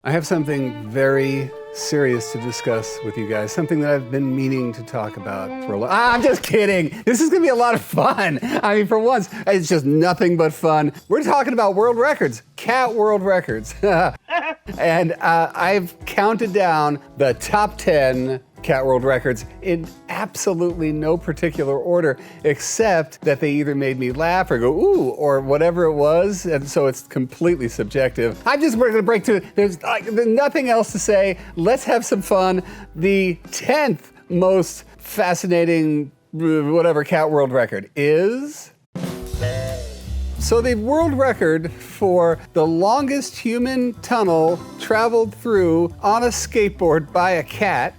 I have something very serious to discuss with you guys, something that I've been meaning to talk about for a while. I'm just kidding. This is going to be a lot of fun. I mean, for once, it's just nothing but fun. We're talking about world records, cat world records. And I've counted down the top 10 cat world records in absolutely no particular order, except that they either made me laugh or go, ooh, or whatever it was. And so it's completely subjective. We're gonna break to, there's nothing else to say. Let's have some fun. The 10th most fascinating, whatever, cat world record is... So the world record for the longest human tunnel traveled through on a skateboard by a cat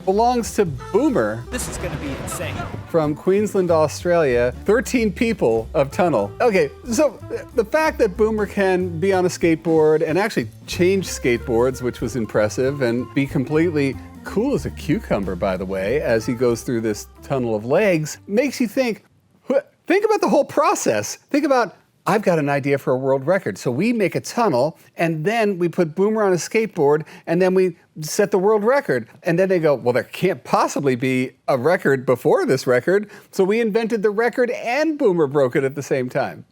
belongs to Boomer. This is gonna be insane. From Queensland, Australia, 13 people of tunnel. Okay, so the fact that Boomer can be on a skateboard and actually change skateboards, which was impressive, and be completely cool as a cucumber, by the way, as he goes through this tunnel of legs, makes you think about the whole process. Think about, I've got an idea for a world record. So we make a tunnel, and then we put Boomer on a skateboard, and then we set the world record. And then they go, well, there can't possibly be a record before this record. So we invented the record and Boomer broke it at the same time.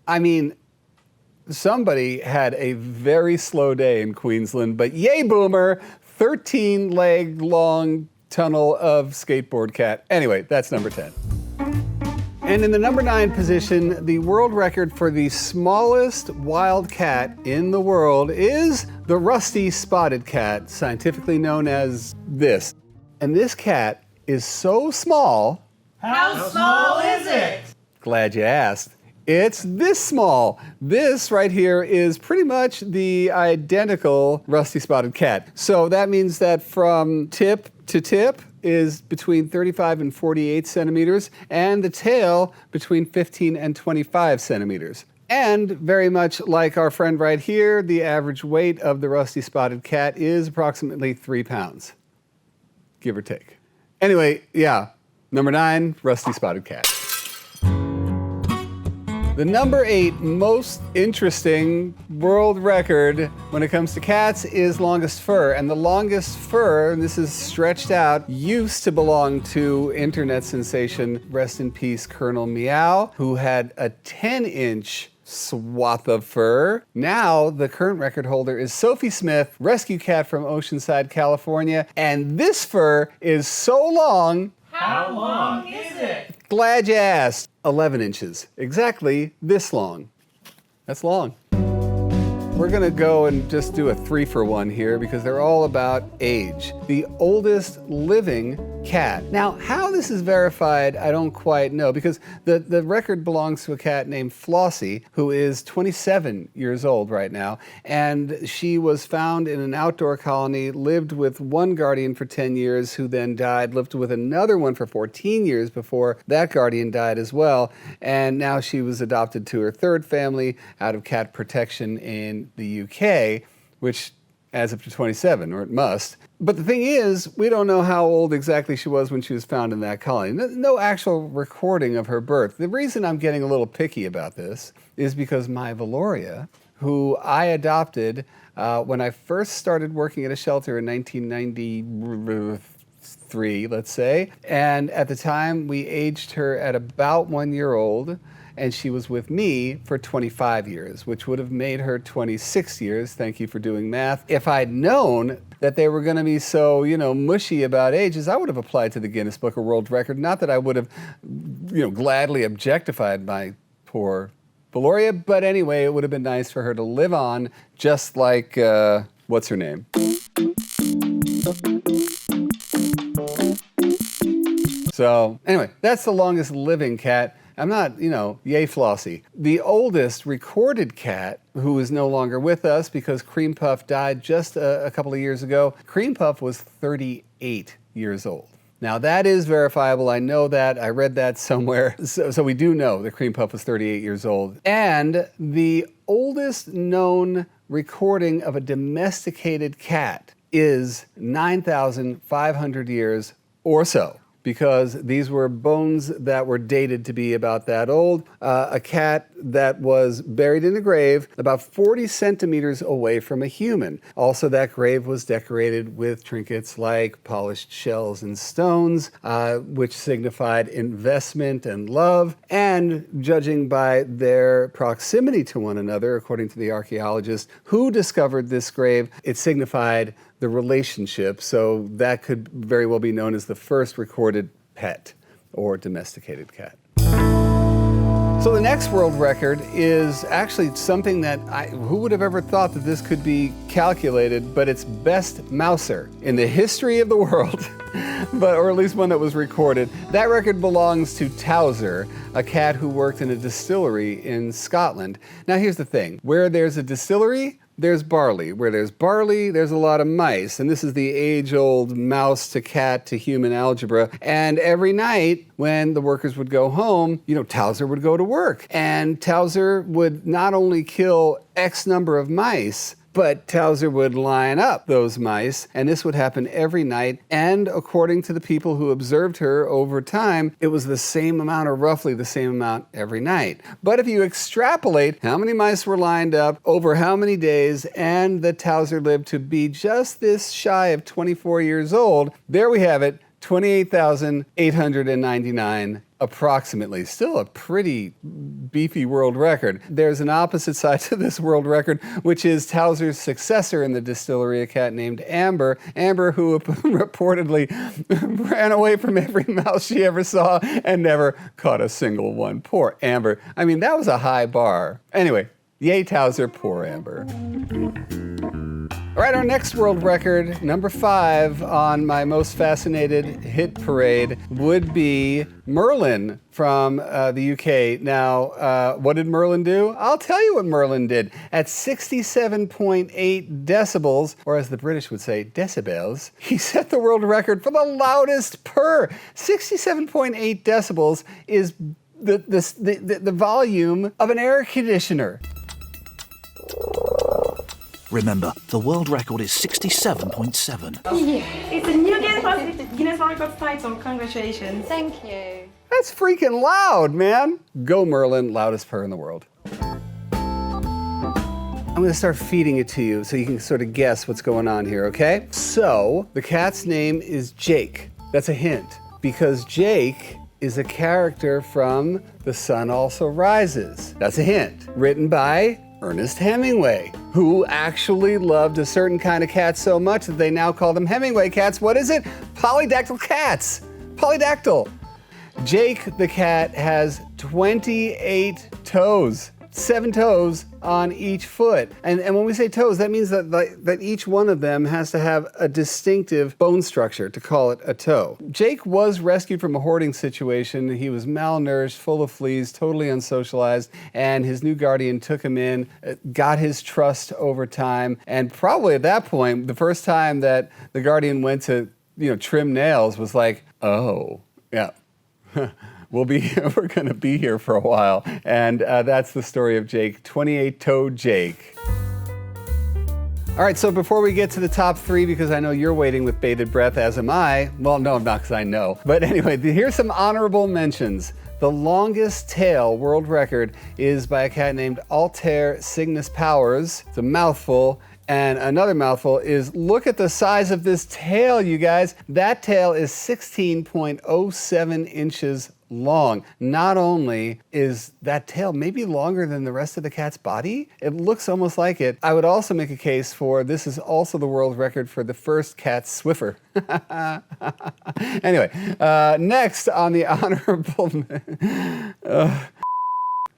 I mean, somebody had a very slow day in Queensland, but yay, Boomer, 13-leg long tunnel of skateboard cat. Anyway, that's number 10. And in the number 9 position, the world record for the smallest wild cat in the world is the rusty spotted cat, scientifically known as this. And this cat is so small... How small is it? Glad you asked. It's this small. This right here is pretty much the identical rusty spotted cat. So that means that from tip to tip is between 35 and 48 centimeters, and the tail between 15 and 25 centimeters. And very much like our friend right here, the average weight of the rusty spotted cat is approximately 3 pounds, give or take. Anyway, yeah, number 9, rusty spotted cat. The number 8 most interesting world record when it comes to cats is longest fur. And the longest fur, and this is stretched out, used to belong to internet sensation, rest in peace, Colonel Meow, who had a 10-inch swath of fur. Now, the current record holder is Sophie Smith, rescue cat from Oceanside, California. And this fur is so long... How long is it? Glad you asked. 11 inches. Exactly this long. That's long. We're gonna go and just do a 3-for-1 here because they're all about age. The oldest living cat. Now, how this is verified, I don't quite know, because the record belongs to a cat named Flossie, who is 27 years old right now, and she was found in an outdoor colony, lived with one guardian for 10 years, who then died, lived with another one for 14 years before that guardian died as well, and now she was adopted to her third family out of cat protection in the UK, which adds up to 27, or it must. But the thing is, we don't know how old exactly she was when she was found in that colony. No actual recording of her birth. The reason I'm getting a little picky about this is because my Valoria, who I adopted when I first started working at a shelter in 1993, let's say, and at the time we aged her at about 1 year old, and she was with me for 25 years, which would have made her 26 years. Thank you for doing math. If I'd known that they were going to be so, mushy about ages, I would have applied to the Guinness Book of World Records. Not that I would have, gladly objectified my poor Valoria, but anyway, it would have been nice for her to live on, just like, what's her name? So, anyway, that's the longest living cat. I'm not, yay Flossie. The oldest recorded cat, who is no longer with us because Cream Puff died just a couple of years ago, Cream Puff was 38 years old. Now that is verifiable, I know that, I read that somewhere. So we do know that Cream Puff was 38 years old. And the oldest known recording of a domesticated cat is 9,500 years or so, because these were bones that were dated to be about that old. A cat that was buried in a grave about 40 centimeters away from a human. Also, that grave was decorated with trinkets like polished shells and stones, which signified investment and love. And judging by their proximity to one another, according to the archaeologist who discovered this grave, it signified the relationship. So that could very well be known as the first recorded pet or domesticated cat. So the next world record is actually something that who would have ever thought that this could be calculated, but it's best mouser in the history of the world, or at least one that was recorded. That record belongs to Towser, a cat who worked in a distillery in Scotland. Now here's the thing, where there's a distillery, there's barley. Where there's barley, there's a lot of mice. And this is the age-old mouse to cat to human algebra. And every night when the workers would go home, Towser would go to work. And Towser would not only kill X number of mice, but Towser would line up those mice, and this would happen every night. And according to the people who observed her over time, it was the same amount, or roughly the same amount, every night. But if you extrapolate how many mice were lined up over how many days, and that Towser lived to be just this shy of 24 years old, there we have it, 28,899 approximately. Still a pretty beefy world record. There's an opposite side to this world record, which is Towser's successor in the distillery, a cat named Amber. Amber, who reportedly ran away from every mouse she ever saw and never caught a single one. Poor Amber. I mean, that was a high bar. Anyway, yay Towser, poor Amber. All right, our next world record, number 5 on my most fascinated hit parade, would be Merlin from the UK. Now, what did Merlin do? I'll tell you what Merlin did. At 67.8 decibels, or as the British would say, decibels, he set the world record for the loudest purr. 67.8 decibels is the volume of an air conditioner. Remember, the world record is 67.7. It's a new Guinness World Records title. Congratulations. Thank you. That's freaking loud, man. Go Merlin, loudest purr in the world. I'm going to start feeding it to you so you can sort of guess what's going on here, okay? So, the cat's name is Jake. That's a hint, because Jake is a character from The Sun Also Rises. That's a hint. Written by Ernest Hemingway, who actually loved a certain kind of cat so much that they now call them Hemingway cats. What is it? Polydactyl cats. Polydactyl. Jake the cat has 28 toes. 7 toes on each foot. And when we say toes, that means that each one of them has to have a distinctive bone structure to call it a toe. Jake was rescued from a hoarding situation. He was malnourished, full of fleas, totally unsocialized, and his new guardian took him in, got his trust over time, and probably at that point, the first time that the guardian went to, trim nails was like, oh, yeah. We're going to be here for a while. And that's the story of Jake, 28-toed Jake. All right, so before we get to the top 3, because I know you're waiting with bated breath, as am I. Well, no, I'm not, because I know. But anyway, here's some honorable mentions. The longest tail world record is by a cat named Altair Cygnus Powers. It's a mouthful. And another mouthful is, look at the size of this tail, you guys. That tail is 16.07 inches long. Not only is that tail maybe longer than the rest of the cat's body, it looks almost like it. I would also make a case for this is also the world record for the first cat Swiffer. Anyway, next on the honorable...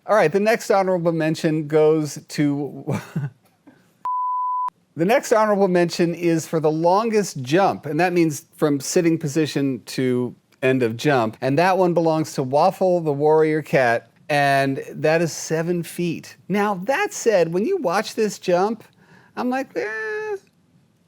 all right, the next honorable mention goes to... The next honorable mention is for the longest jump, and that means from sitting position to end of jump. And that one belongs to Waffle the Warrior Cat, and that is 7 feet. Now, that said, when you watch this jump, I'm like,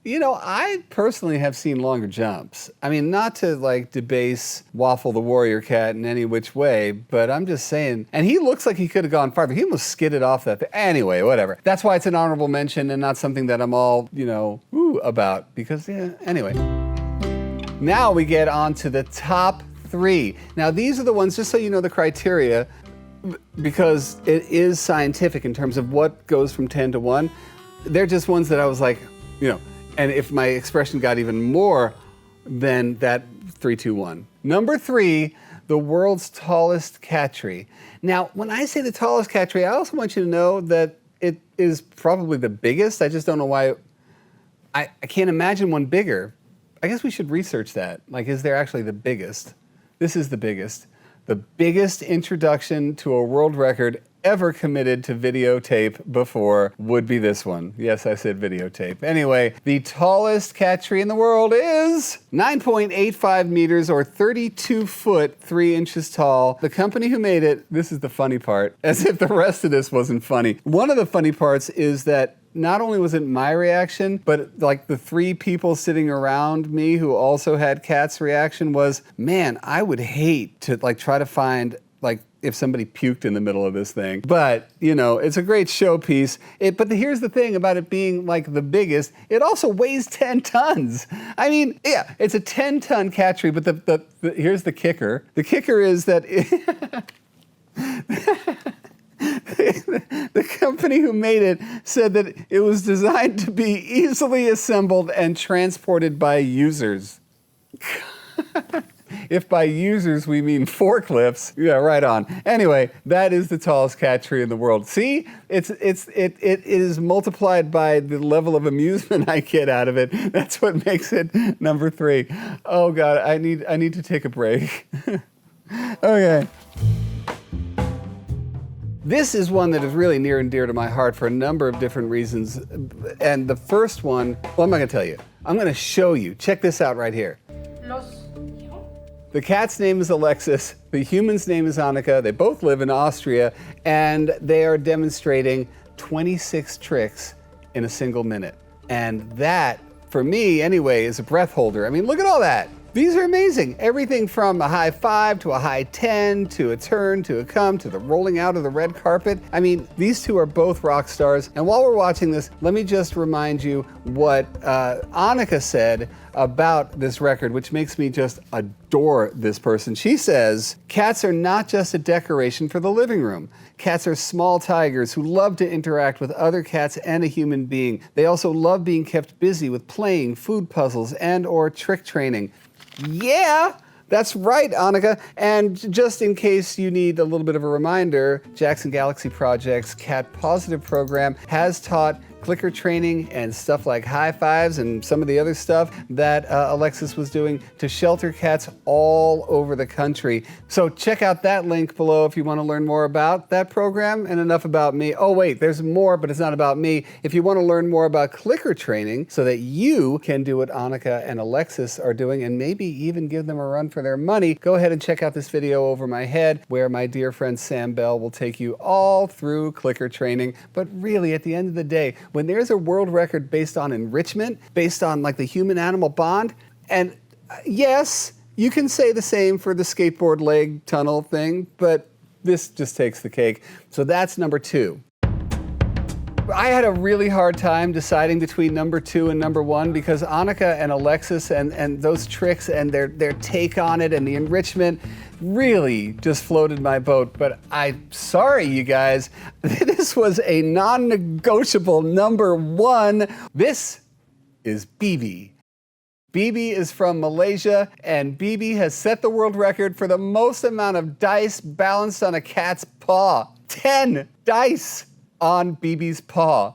I personally have seen longer jumps. I mean, not to debase Waffle the Warrior Cat in any which way, but I'm just saying, and he looks like he could have gone farther. He almost skidded off that thing. Anyway, whatever. That's why it's an honorable mention and not something that I'm all, woo about, because, anyway. Now we get on to the top 3. Now, these are the ones, just so you know the criteria, because it is scientific in terms of what goes from 10 to 1. They're just ones that I was like, and if my expression got even more than that 3, 2, 1. Number 3, the world's tallest cat tree. Now, when I say the tallest cat tree, I also want you to know that it is probably the biggest. I just don't know why. I can't imagine one bigger. I guess we should research that. Like, is there actually the biggest? This is the biggest. The biggest introduction to a world record ever committed to videotape before would be this one. Yes, I said videotape. Anyway, the tallest cat tree in the world is 9.85 meters or 32 foot 3 inches tall. The company who made it, this is the funny part, as if the rest of this wasn't funny. One of the funny parts is that not only was it my reaction, but like the 3 people sitting around me who also had cats' reaction was, man, I would hate to like try to find like if somebody puked in the middle of this thing. But, it's a great showpiece. But here's the thing about it being like the biggest, it also weighs 10 tons. I mean, yeah, it's a 10-ton cat tree, but here's the kicker. The kicker is that the company who made it said that it was designed to be easily assembled and transported by users. If by users we mean forklifts, yeah, right on. Anyway, that is the tallest cat tree in the world. See, it is multiplied by the level of amusement I get out of it. That's what makes it number 3. Oh God, I need to take a break. Okay. This is one that is really near and dear to my heart for a number of different reasons. And the first one, well, I'm not going to tell you. I'm going to show you. Check this out right here. The cat's name is Alexis. The human's name is Annika. They both live in Austria, and they are demonstrating 26 tricks in a single minute. And that, for me anyway, is a breath holder. I mean, look at all that. These are amazing. Everything from a high 5 to a high 10 to a turn to a come to the rolling out of the red carpet. I mean, these two are both rock stars. And while we're watching this, let me just remind you what Annika said about this record, which makes me just adore this person. She says, cats are not just a decoration for the living room. Cats are small tigers who love to interact with other cats and a human being. They also love being kept busy with playing, food puzzles, and or trick training. Yeah, that's right, Annika. And just in case you need a little bit of a reminder, Jackson Galaxy Project's Cat Pawsitive program has taught clicker training and stuff like high fives and some of the other stuff that Alexis was doing to shelter cats all over the country. So check out that link below if you want to learn more about that program. And enough about me. Oh wait, there's more, but it's not about me. If you want to learn more about clicker training so that you can do what Annika and Alexis are doing and maybe even give them a run for their money, go ahead and check out this video over my head where my dear friend Sam Bell will take you all through clicker training. But really, at the end of the day, when there's a world record based on enrichment, based on like the human-animal bond, and yes, you can say the same for the skateboard leg tunnel thing, but this just takes the cake. So that's number 2. I had a really hard time deciding between number 2 and number 1 because Annika and Alexis and those tricks and their take on it and the enrichment really just floated my boat. But I'm sorry, you guys. This was a non-negotiable number 1. This is Bibi. Bibi is from Malaysia, and Bibi has set the world record for the most amount of dice balanced on a cat's paw. 10 dice on Bibi's paw.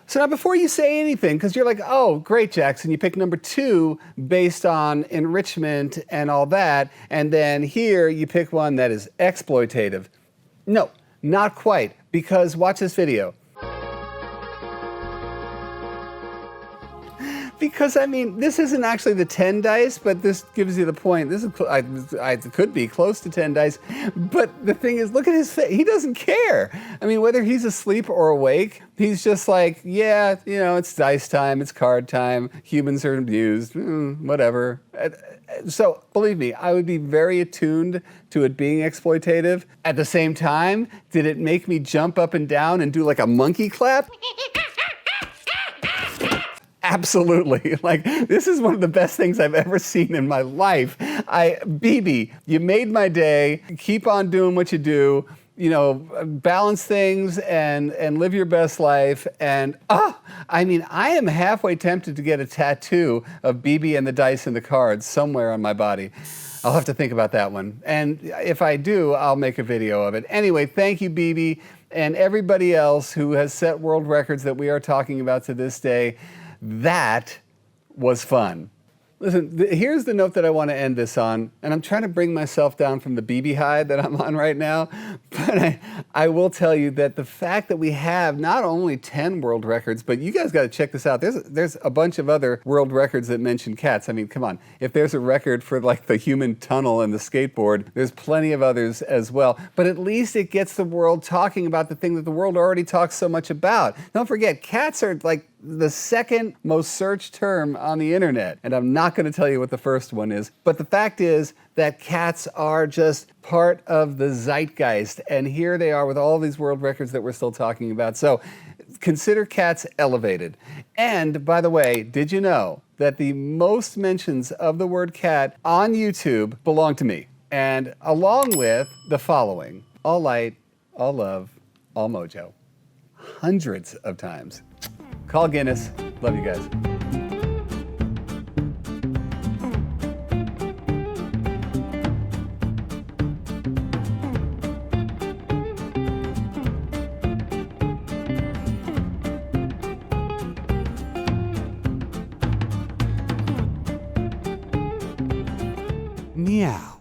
So now before you say anything, because you're like, oh, great, Jackson, you picked number 2 based on enrichment and all that, and then here you pick one that is exploitative. No, not quite, because watch this video. Because, I mean, this isn't actually the 10 dice, but this gives you the point. This is, it could be close to 10 dice. But the thing is, look at his face. He doesn't care. I mean, whether he's asleep or awake, he's just like, yeah, it's dice time, it's card time, humans are abused, whatever. So, believe me, I would be very attuned to it being exploitative. At the same time, did it make me jump up and down and do like a monkey clap? Absolutely. Like, this is one of the best things I've ever seen in my life. BB, you made my day. Keep on doing what you do. You know, balance things and live your best life. And, I mean, I am halfway tempted to get a tattoo of BB and the dice and the cards somewhere on my body. I'll have to think about that one. And if I do, I'll make a video of it. Anyway, thank you, BB, and everybody else who has set world records that we are talking about to this day. That was fun. Listen, here's the note that I want to end this on, and I'm trying to bring myself down from the BB high that I'm on right now, but I will tell you that the fact that we have not only 10 world records, but you guys got to check this out. There's a bunch of other world records that mention cats. I mean, come on. If there's a record for like the human tunnel and the skateboard, there's plenty of others as well. But at least it gets the world talking about the thing that the world already talks so much about. Don't forget, cats are like the second most searched term on the internet. And I'm not going to tell you what the first one is. But the fact is that cats are just part of the zeitgeist. And here they are with all these world records that we're still talking about. So consider cats elevated. And by the way, did you know that the most mentions of the word cat on YouTube belong to me? And along with the following: all light, all love, all mojo. Hundreds of times. Call Guinness. Love you guys. Meow.